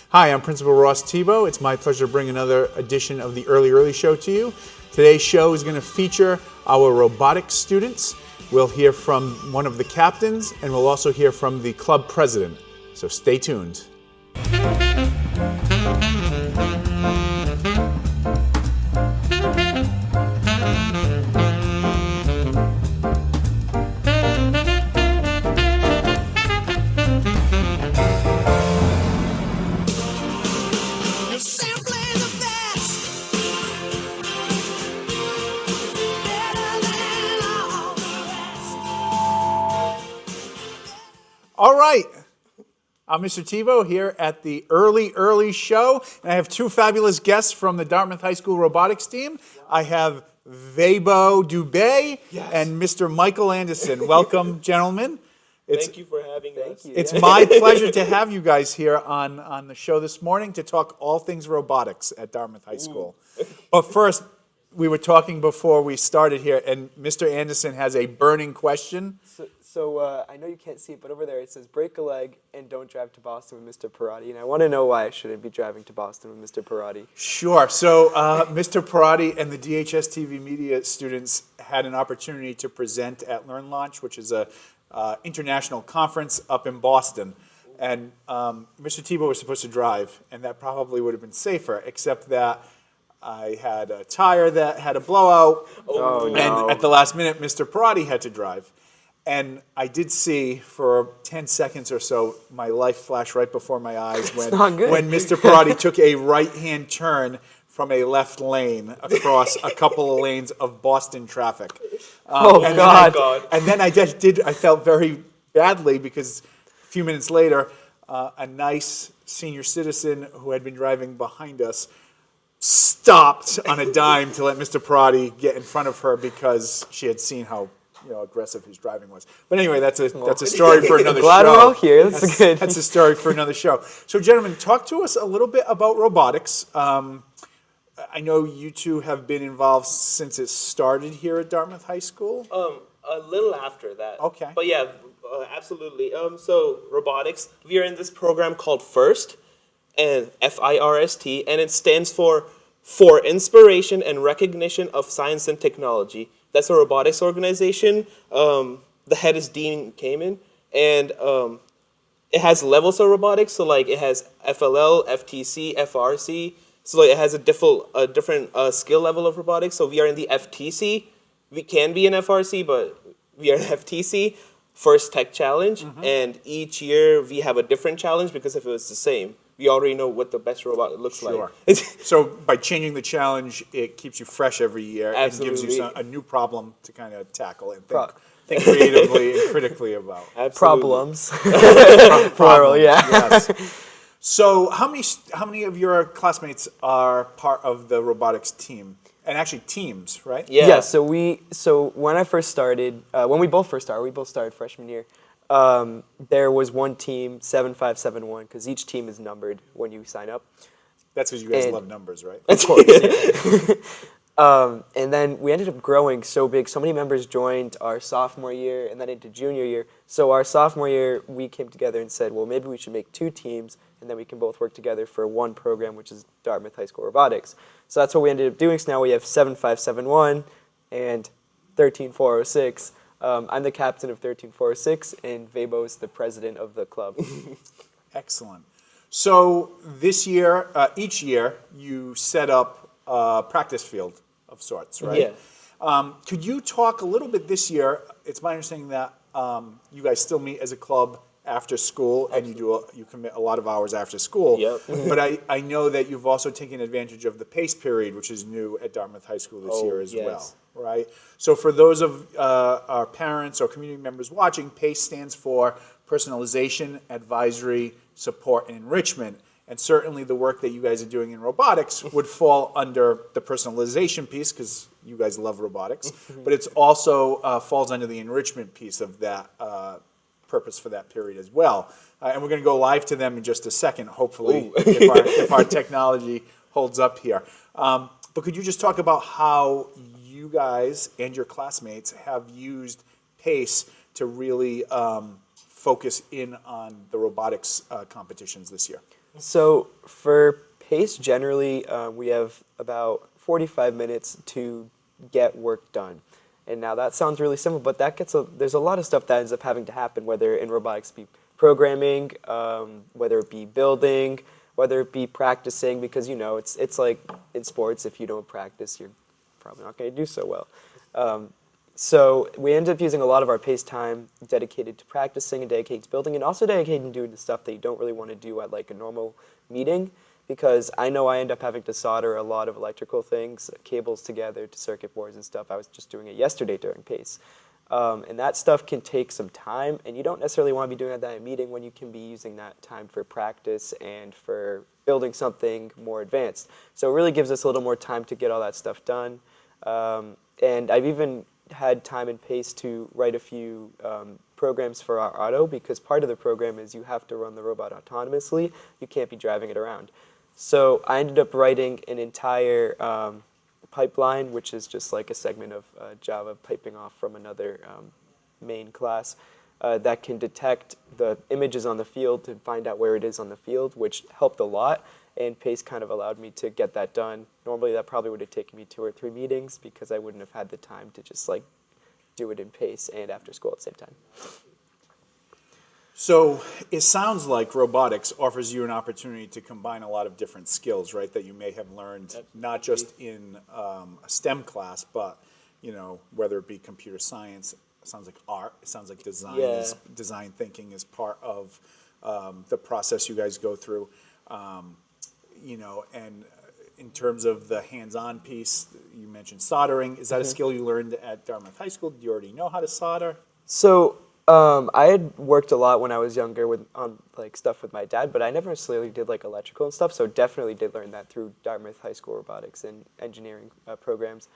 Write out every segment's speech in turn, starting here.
Hi, I'm Principal Ross Tebow. It's my pleasure to bring another edition of the Early Show to you. Today's show is going to feature our robotics students. We'll hear from one of the captains, and we'll also hear from the club president. So stay tuned. All right, I'm Mr. Tebow here at the Early Show, and I have two fabulous guests from the Dartmouth High School Robotics Team. I have Vebo Dubé and Mr. Michael Anderson. Welcome, gentlemen. Thank you for having us. It's my pleasure to have you guys here on the show this morning to talk all things robotics at Dartmouth High School. But first, we were talking before we started here, and Mr. Anderson has a burning question. So I know you can't see it, but over there it says break a leg and don't drive to Boston with Mr. Parati. And I want to know why I shouldn't be driving to Boston with Mr. Parati. Sure. So Mr. Parati and the DHSTVmedia students had an opportunity to present at Learn Launch, which is a international conference up in Boston. And Mr. Tebow was supposed to drive, and that probably would have been safer, except that I had a tire that had a blowout. Oh, and no. at the last minute, Mr. Parati had to drive. And I did see for 10 seconds or so, my life flashed right before my eyes when Mr. Parati took a right-hand turn from a left lane across a couple of lanes of Boston traffic. God. And then I felt very badly because a few minutes later, a nice senior citizen who had been driving behind us stopped on a dime to let Mr. Parati get in front of her because she had seen how aggressive his driving was. But anyway, that's a story for another Glad show. we're all here. That's good. That's a story for another show. So, gentlemen, talk to us a little bit about robotics. I know you two have been involved since it started here at Dartmouth High School. A little after that. Okay. But yeah, absolutely. So robotics, we are in this program called FIRST, and FIRST, and it stands for Inspiration and Recognition of Science and Technology. That's a robotics organization. The head is Dean Kamen, and it has levels of robotics. So like it has FLL, FTC, FRC. So like it has a different skill level of robotics. So we are in the FTC. We can be in FRC, but we are in FTC, First Tech Challenge. And each year we have a different challenge because if it was the same, we already know what the best robot looks like. So by changing the challenge, it keeps you fresh every year. Absolutely. And gives you a new problem to kind of tackle and think creatively and critically about. Absolutely. Problems. Plural, yeah. Yes. So how many of your classmates are part of the robotics team? And actually teams, right? Yeah. So when I first started, when we both started freshman year. There was one team, 7571, because each team is numbered when you sign up. That's because you guys love numbers, right? Of course. Yeah. And then we ended up growing so big. So many members joined our sophomore year and then into junior year. So our sophomore year, we came together and said, well, maybe we should make two teams, and then we can both work together for one program, which is Dartmouth High School Robotics. So that's what we ended up doing. So now we have 7571 and 13406. I'm the captain of 13406, and Vebo is the president of the club. Excellent. So this year, each year, you set up a practice field of sorts, right? Yeah. Could you talk a little bit this year? It's my understanding that you guys still meet as a club after school, and you commit a lot of hours after school. Yep. But I know that you've also taken advantage of the PACE period, which is new at Dartmouth High School this year as well, right? So for those of our parents or community members watching, PACE stands for Personalization, Advisory, Support, and Enrichment. And certainly the work that you guys are doing in robotics would fall under the personalization piece because you guys love robotics, but it's also falls under the enrichment piece of that purpose for that period as well. And we're going to go live to them in just a second, hopefully, if our technology holds up here. But could you just talk about how you guys and your classmates have used PACE to really focus in on the robotics competitions this year? So for PACE, generally, we have about 45 minutes to get work done. And now that sounds really simple, but there's a lot of stuff that ends up having to happen, whether in robotics be programming, whether it be building, whether it be practicing, because it's like in sports, if you don't practice, you're probably not going to do so well. So we end up using a lot of our PACE time dedicated to practicing and dedicated to building, and also dedicated to doing the stuff that you don't really want to do at like a normal meeting, because I know I end up having to solder a lot of electrical things, cables together to circuit boards and stuff. I was just doing it yesterday during PACE. And that stuff can take some time, and you don't necessarily want to be doing that at a meeting when you can be using that time for practice and for building something more advanced. So it really gives us a little more time to get all that stuff done. And I've even had time in PACE to write a few programs for our auto, because part of the program is you have to run the robot autonomously. You can't be driving it around. So I ended up writing an entire pipeline, which is just like a segment of Java piping off from another main class that can detect the images on the field and find out where it is on the field, which helped a lot. And PACE kind of allowed me to get that done. Normally that probably would have taken me 2 or 3 meetings, because I wouldn't have had the time to just like do it in PACE and after school at the same time. So it sounds like robotics offers you an opportunity to combine a lot of different skills, right, that you may have learned not just in a STEM class, but whether it be computer science, it sounds like art, it sounds like design, design thinking is part of the process you guys go through. And in terms of the hands-on piece, you mentioned soldering. Is that a skill you learned at Dartmouth High School? Do you already know how to solder? So I had worked a lot when I was younger on like stuff with my dad, but I never necessarily did like electrical and stuff. So definitely did learn that through Dartmouth High School robotics and engineering programs.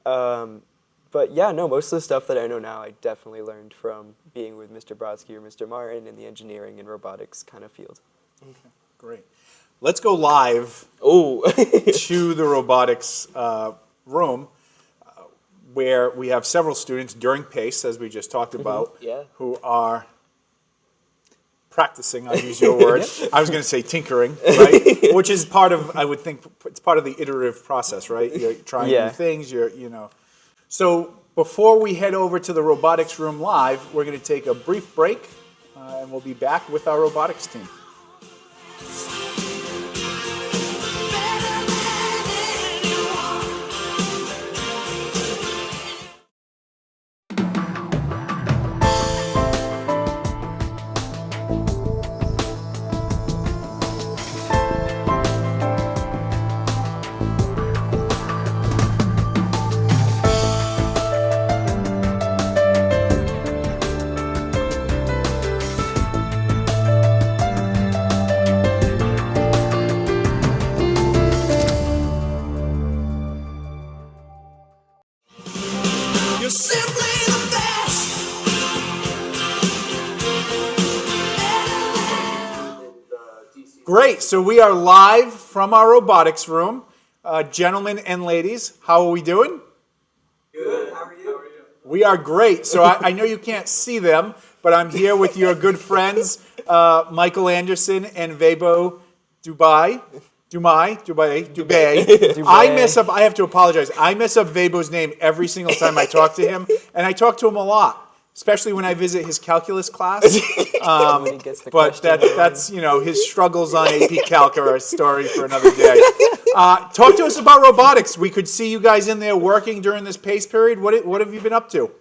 But yeah, no, most of the stuff that I know now, I definitely learned from being with Mr. Brodsky or Mr. Martin in the engineering and robotics kind of field. Okay, great. Let's go live to the robotics room, where we have several students during PACE, as we just talked about, who are practicing, I'll use your word. I was going to say tinkering, right? Which is part of, I would think, it's part of the iterative process, right? You're trying new things, So before we head over to the robotics room live, we're going to take a brief break, and we'll be back with our robotics team. You're simply the best. Great, so we are live from our robotics room. Gentlemen and ladies, how are we doing? Good, how are you? We are great. So I know you can't see them, but I'm here with your good friends, Michael Anderson and Vebo Dubay. I mess up, I have to apologize. I mess up Vebo's name every single time I talk to him, and I talk to him a lot, especially when I visit his calculus class. When he gets the But that's his struggles on AP Calc are a story for another day. Talk to us about robotics. We could see you guys in there working during this PACE period. What have you been up to?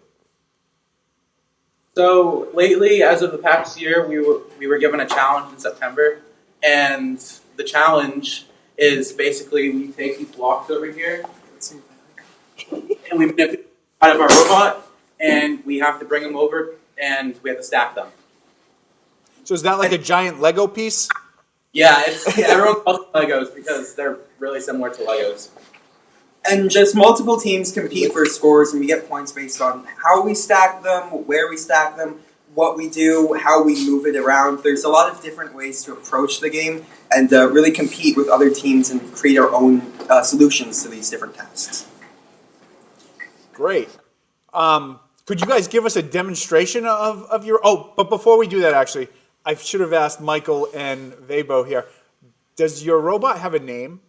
So lately, as of the past year, we were given a challenge in September, and the challenge is basically we take these blocks over here, and we manipulate out of our robot, and we have to bring them over, and we have to stack them. So is that like a giant Lego piece? Yeah, everyone calls them Legos because they're really similar to Legos. And just multiple teams compete for scores, and we get points based on how we stack them, where we stack them, what we do, how we move it around. There's a lot of different ways to approach the game and really compete with other teams and create our own solutions to these different tasks. Great. Could you guys give us a demonstration of your? Oh, but before we do that, actually, I should have asked Michael and Vebo here. Does your robot have a name?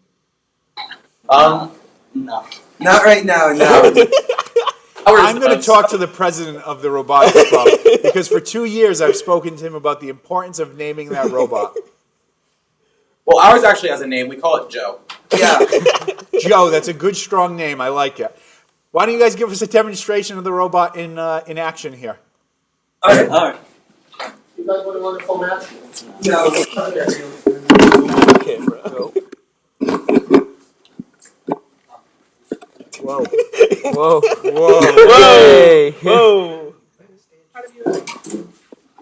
No. Not right now, no. I'm going to talk to the president of the robotics club because for 2 years I've spoken to him about the importance of naming that robot. Well, ours actually has a name. We call it Joe. Yeah. Joe, that's a good, strong name. I like it. Why don't you guys give us a demonstration of the robot in action here? All right. You guys want a wonderful match? No. Camera. Go. Whoa. Whoa. Whoa. Hey. Whoa.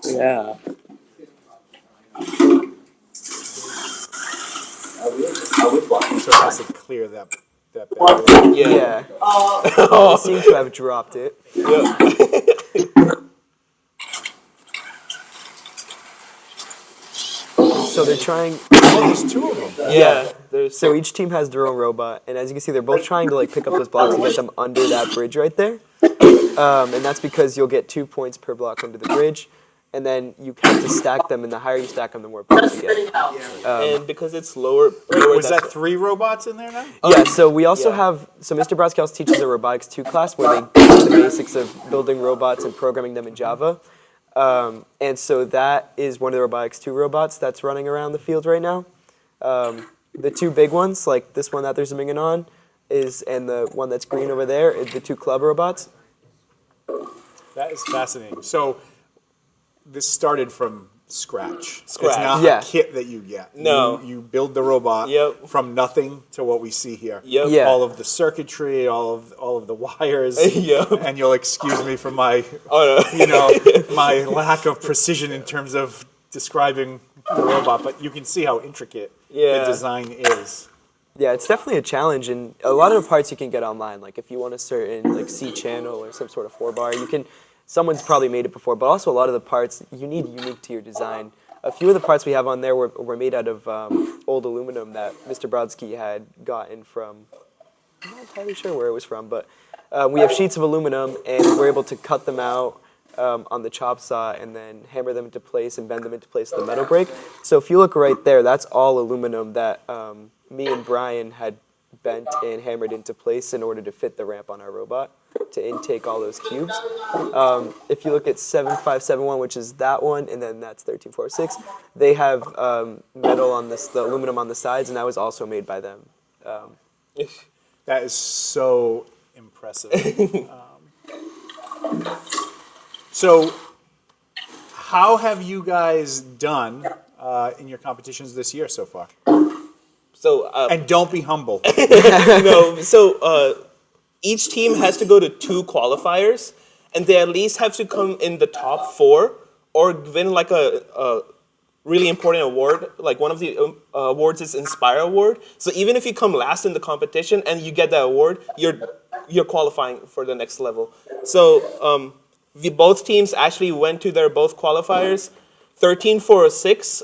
Yeah. So it has to clear that barrier. Yeah. They seem to have dropped it. So they're trying. Oh, there's 2 of them. Yeah. There's So each team has their own robot, and as you can see, they're both trying to like pick up those blocks and get them under that bridge right there. And that's because you'll get 2 points per block under the bridge, and then you have to stack them, and the higher you stack them, the more points you get. and because it's lower. Was that's- that 3 robots in there now? Yeah, so we also Yeah. have, so Mr. Brodsky also teaches a Robotics 2 class where they teach the basics of building robots and programming them in Java. And so that is one of the Robotics 2 robots that's running around the field right now. The 2 big ones, like this one that they're zooming in on, and the one that's green over there, is the 2 club robots. That is fascinating. So this started from scratch. It's Scratch. not Yeah. a kit that you get. No. You build the robot Yep. from nothing to what we see here. Yep. Yeah. All of the circuitry, all of the wires. Yep. And you'll excuse me for my Oh, no. my lack of precision in terms of describing the robot, but you can see how intricate Yeah. the design is. Yeah, it's definitely a challenge, and a lot of the parts you can get online. Like if you want a certain like C channel or some sort of 4-bar, you can. Someone's probably made it before, but also a lot of the parts you need unique to your design. A few of the parts we have on there were made out of old aluminum that Mr. Brodsky had gotten from. I'm not entirely sure where it was from, but we have sheets of aluminum, and we're able to cut them out on the chop saw and then hammer them into place and bend them into place with the metal brake. So if you look right there, that's all aluminum that me and Brian had bent and hammered into place in order to fit the ramp on our robot to intake all those cubes. If you look at 7571, which is that one, and then that's 1346, they have metal on the aluminum on the sides, and that was also made by them. That is so impressive. So, how have you guys done in your competitions this year so far? So And don't be humble. no. So each team has to go to 2 qualifiers, and they at least have to come in the top 4 or win like a really important award. Like one of the awards is Inspire Award. So even if you come last in the competition and you get that award, you're qualifying for the next level. So both teams actually went to their both qualifiers. 1346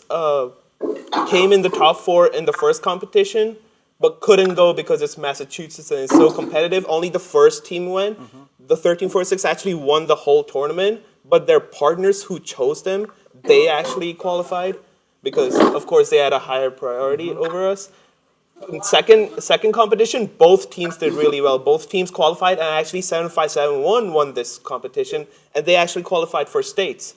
came in the top 4 in the first competition, but couldn't go because it's Massachusetts and it's so competitive. Only the first team went. The 1346 actually won the whole tournament, but their partners who chose them, they actually qualified because, of course, they had a higher priority over us. In second competition, both teams did really well. Both teams qualified, and actually 7571 won this competition, and they actually qualified for states.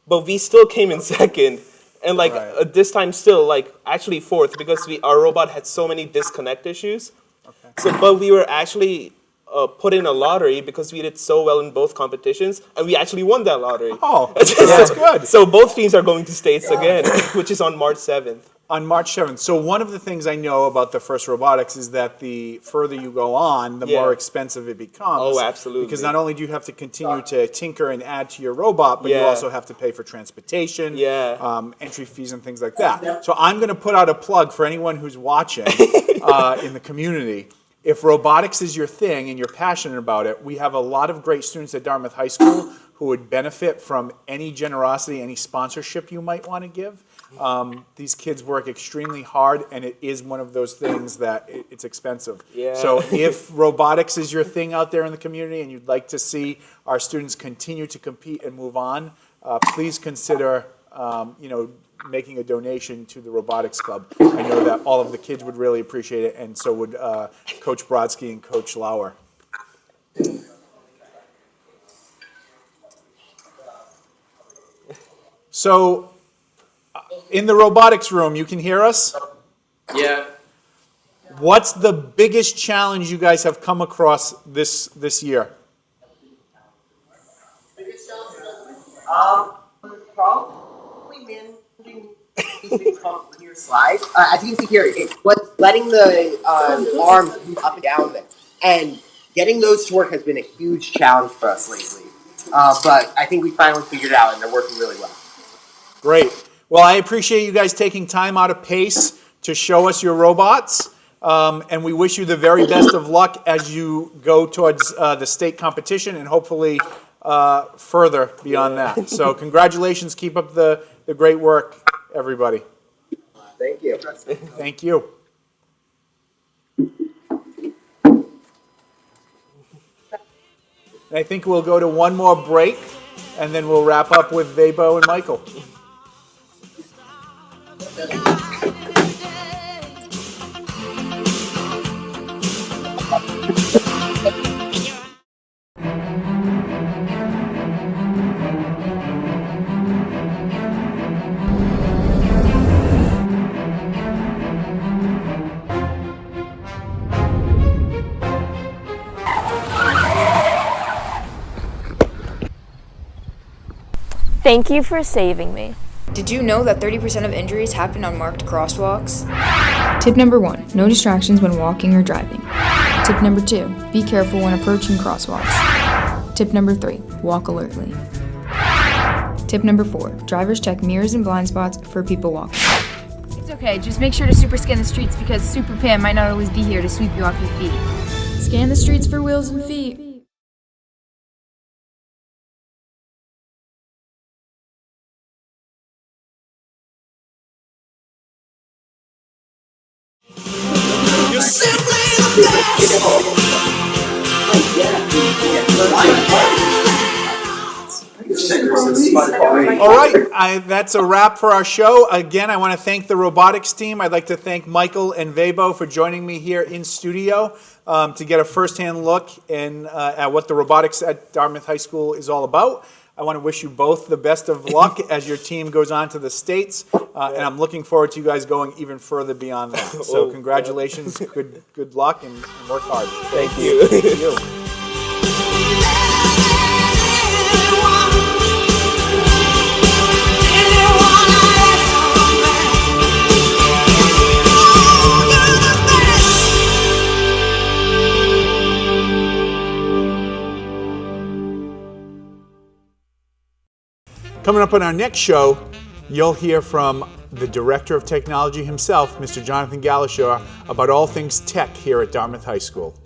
But we still came in second. And like Right. this time still, like actually 4th because our robot had so many disconnect issues. Okay. So, but we were actually put in a lottery because we did so well in both competitions, and we actually won that lottery. Oh, that's good. So both teams are going to states again, which is on March 7th. On March 7th. So one of the things I know about the first robotics is that the further you go on, the Yeah. more expensive it becomes. Oh, absolutely. Because not only do you have to continue to tinker and add to your robot, but you Yeah. also have to pay for transportation, Yeah. entry fees and things like that. So I'm going to put out a plug for anyone who's watching in the community. If robotics is your thing and you're passionate about it, we have a lot of great students at Dartmouth High School who would benefit from any generosity, any sponsorship you might want to give. These kids work extremely hard, and it is one of those things that it's expensive. Yeah. So if robotics is your thing out there in the community and you'd like to see our students continue to compete and move on, please consider making a donation to the Robotics Club. I know that all of the kids would really appreciate it, and so would Coach Brodsky and Coach Lauer. So, in the robotics room, you can hear us? Yeah. What's the biggest challenge you guys have come across this year? Probably managing these big here slides. As you can see here, it's what's letting the arms move up and down there. And getting those to work has been a huge challenge for us lately. But I think we finally figured it out, and they're working really well. Great. Well, I appreciate you guys taking time out of PACE to show us your robots. And we wish you the very best of luck as you go towards the state competition and hopefully further beyond that. So congratulations. Keep up the great work, everybody. Thank you. Thank you. And I think we'll go to one more break, and then we'll wrap up with Vebo and Michael. Thank you for saving me. Did you know that 30% of injuries happen on marked crosswalks? Tip number 1, no distractions when walking or driving. Tip number 2, be careful when approaching crosswalks. Tip number 3, walk alertly. Tip number 4, drivers check mirrors and blind spots for people walking. It's okay, just make sure to super scan the streets because Super Pam might not always be here to sweep you off your feet. Scan the streets for wheels and feet. You're simply the best. All right, that's a wrap for our show. Again, I want to thank the robotics team. I'd like to thank Michael and Vebo for joining me here in studio to get a firsthand look at what the robotics at Dartmouth High School is all about. I want to wish you both the best of luck as your team goes on to the States, and I'm looking forward to you guys going even further beyond that. So congratulations, good luck, and work hard. Thank you. Thank you. Coming up on our next show, you'll hear from the Director of Technology himself, Mr. Jonathan Galashaw, about all things tech here at Dartmouth High School.